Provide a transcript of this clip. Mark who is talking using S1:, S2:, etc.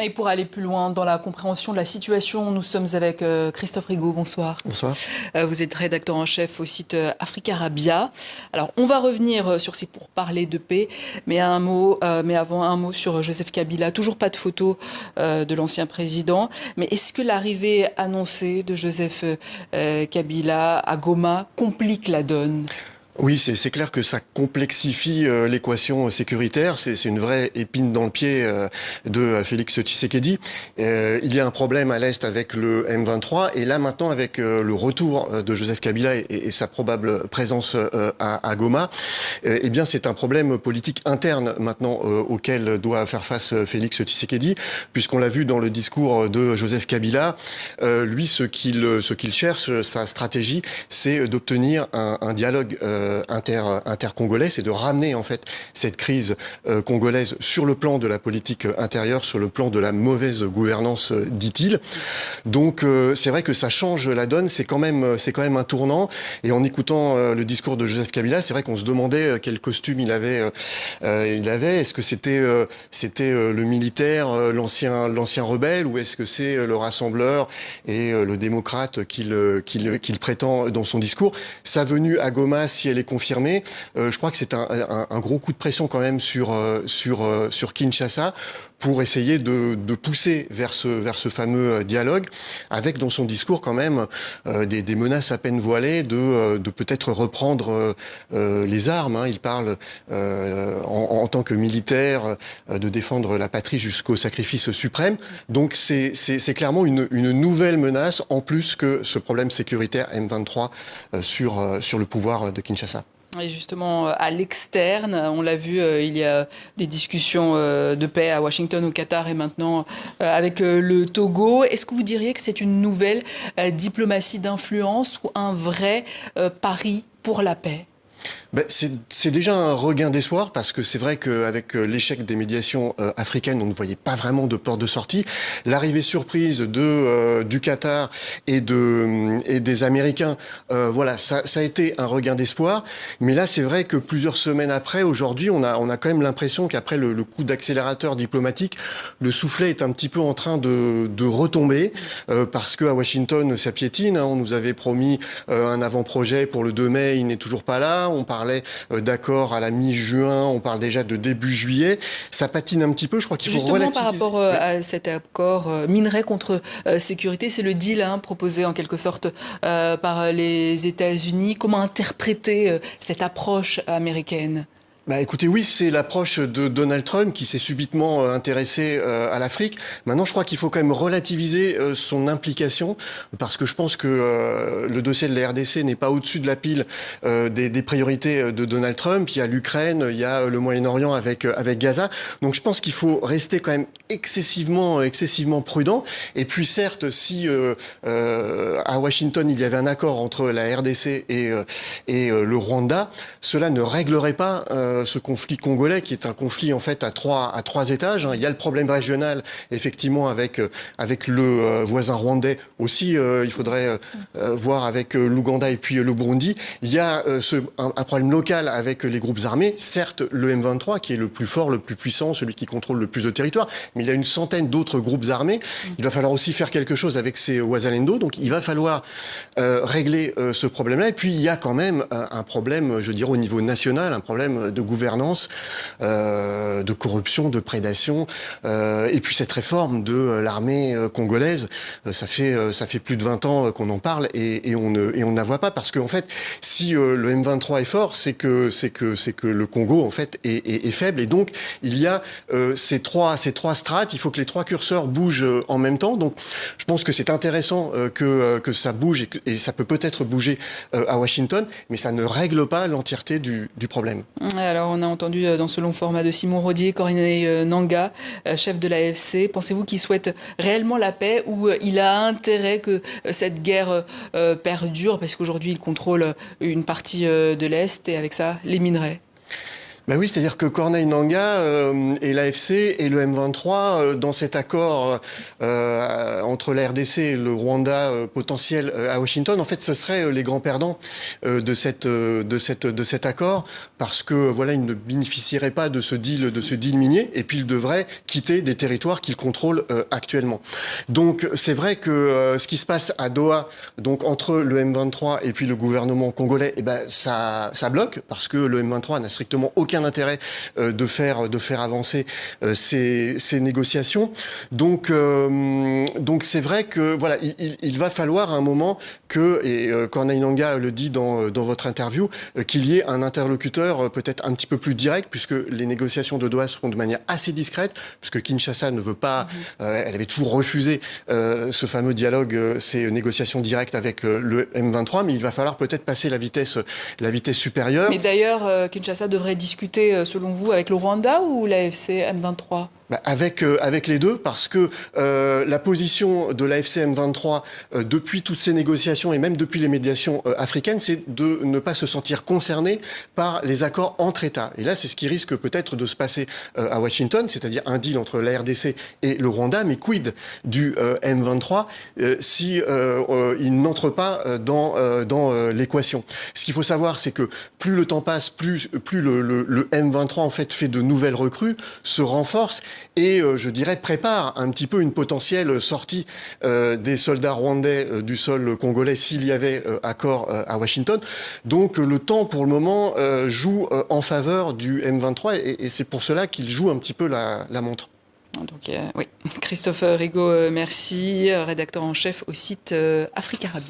S1: Et pour aller plus loin dans la compréhension de la situation, nous sommes avec Christophe Rigaud. Bonsoir.
S2: Bonsoir.
S1: Vous êtes rédacteur en chef au site Africarabia. Alors, on va revenir sur ces pourparlers de paix, mais avant un mot sur Joseph Kabila. Toujours pas de photo de l'ancien président. Mais est-ce que l'arrivée annoncée de Joseph Kabila à Goma complique la donne ?
S2: Oui, c'est clair que ça complexifie l'équation sécuritaire. C'est une vraie épine dans le pied de Félix Tshisekedi. Il y a un problème à l'Est avec le M23 et là maintenant avec le retour de Joseph Kabila et sa probable présence à Goma, eh bien c'est un problème politique interne maintenant auquel doit faire face Félix Tshisekedi, puisqu'on l'a vu dans le discours de Joseph Kabila. Lui, ce qu'il cherche, sa stratégie, c'est d'obtenir un dialogue intercongolais, c'est de ramener en fait cette crise congolaise sur le plan de la politique intérieure, sur le plan de la mauvaise gouvernance, dit-il. Donc c'est vrai que ça change la donne, c'est quand même un tournant. Et en écoutant le discours de Joseph Kabila, c'est vrai qu'on se demandait quel costume il avait. Est-ce que c'était le militaire, l'ancien rebelle, ou est-ce que c'est le rassembleur et le démocrate qu'il prétend dans son discours. Sa venue à Goma, si elle est confirmée, je crois que c'est un gros coup de pression quand même sur Kinshasa pour essayer de pousser vers ce fameux dialogue, avec dans son discours quand même des menaces à peine voilées de peut-être reprendre les armes. Hein. Il parle en tant que militaire de défendre la patrie jusqu'au sacrifice suprême. Donc c'est clairement une nouvelle menace, en plus que ce problème sécuritaire M23 sur le pouvoir de Kinshasa.
S1: Et justement, à l'externe, on l'a vu, il y a des discussions de paix à Washington, au Qatar et maintenant avec le Togo. Est-ce que vous diriez que c'est une nouvelle diplomatie d'influence ou un vrai pari pour la paix ?
S2: Ben, c'est déjà un regain d'espoir, parce que c'est vrai qu'avec l'échec des médiations africaines, on ne voyait pas vraiment de porte de sortie. L'arrivée surprise du Qatar et des Américains, voilà, ça a été un regain d'espoir. Mais là, c'est vrai que plusieurs semaines après, aujourd'hui, on a quand même l'impression qu'après le coup d'accélérateur diplomatique, le soufflet est un petit peu en train de retomber, parce que à Washington, ça piétine. Hein, on nous avait promis un avant-projet pour le 2 mai, il n'est toujours pas là. On parlait d'accord à la mi-juin, on parle déjà de début juillet. Ça patine un petit peu, je crois qu'il faut relativiser.
S1: Justement, par rapport à cet accord minerai contre sécurité, c'est le deal proposé en quelque sorte par les États-Unis. Comment interpréter cette approche américaine ?
S2: Bah écoutez, oui, c'est l'approche de Donald Trump qui s'est subitement intéressé à l'Afrique. Maintenant, je crois qu'il faut quand même relativiser son implication, parce que je pense que le dossier de la RDC n'est pas au-dessus de la pile des priorités de Donald Trump. Il y a l'Ukraine, il y a le Moyen-Orient avec Gaza. Donc je pense qu'il faut rester quand même excessivement prudent. Et puis certes, si à Washington il y avait un accord entre la RDC et le Rwanda, cela ne réglerait pas ce conflit congolais, qui est un conflit en fait à trois étages. Il y a le problème régional, effectivement, avec le voisin rwandais aussi. Il faudrait voir avec l'Ouganda et puis le Burundi. Il y a un problème local avec les groupes armés. Certes, le M23 qui est le plus fort, le plus puissant, celui qui contrôle le plus de territoire, mais il y a une centaine d'autres groupes armés. Il va falloir aussi faire quelque chose avec ces Ouazalendo. Donc il va falloir régler ce problème-là. Et puis il y a quand même un problème, je dirais, au niveau national, un problème de gouvernance, de corruption, de prédation, et puis cette réforme de l'armée congolaise, ça fait plus de 20 ans qu'on en parle et on ne la voit pas, parce qu'en fait, si le M23 est fort, c'est que le Congo en fait est faible, et donc il y a ces trois strates. Il faut que les trois curseurs bougent en même temps. Donc je pense que c'est intéressant que ça bouge, et ça peut-être bouger à Washington, mais ça ne règle pas l'entièreté du problème.
S1: Alors, on a entendu dans ce long format de Simon Rodier, Corneille Nangaa, chef de l'AFC. Pensez-vous qu'il souhaite réellement la paix, ou il a intérêt que cette guerre perdure, parce qu'aujourd'hui, il contrôle une partie de l'Est et avec ça, les minerais ?
S2: Ben oui, c'est-à-dire que Corneille Nangaa et l'AFC et le M23, dans cet accord entre la RDC et le Rwanda potentiel à Washington, en fait, ce seraient les grands perdants de cet accord, parce que voilà, ils ne bénéficieraient pas de ce deal minier, et puis ils devraient quitter des territoires qu'ils contrôlent actuellement. Donc c'est vrai que ce qui se passe à Doha, donc entre le M23 et puis le gouvernement congolais, eh ben ça bloque, parce que le M23 n'a strictement aucun intérêt de faire avancer ces négociations. Donc c'est vrai que voilà, il va falloir à un moment que, et Corneille Nangaa le dit dans votre interview, qu'il y ait un interlocuteur peut-être un petit peu plus direct, puisque les négociations de Doha seront de manière assez discrète, puisque Kinshasa ne veut pas, elle avait toujours refusé ce fameux dialogue, ces négociations directes avec le M23, mais il va falloir peut-être passer la vitesse supérieure.
S1: Mais d'ailleurs, Kinshasa devrait discuter, selon vous, avec le Rwanda ou l'AFC M23 ?
S2: Avec les deux, parce que la position de l'AFC M23 depuis toutes ces négociations et même depuis les médiations africaines, c'est de ne pas se sentir concerné par les accords entre États. Et là, c'est ce qui risque peut-être de se passer à Washington, c'est-à-dire un deal entre la RDC et le Rwanda, mais quid du M23 si il n'entre pas dans l'équation. Ce qu'il faut savoir, c'est que plus le temps passe, plus le M23 en fait de nouvelles recrues, se renforce, et je dirais prépare un petit peu une potentielle sortie des soldats rwandais du sol congolais s'il y avait accord à Washington. Donc le temps pour le moment joue en faveur du M23, et c'est pour cela qu'il joue un petit peu la montre.
S1: Donc oui, Christophe Rigaud, merci, rédacteur en chef au site Africa Arabia.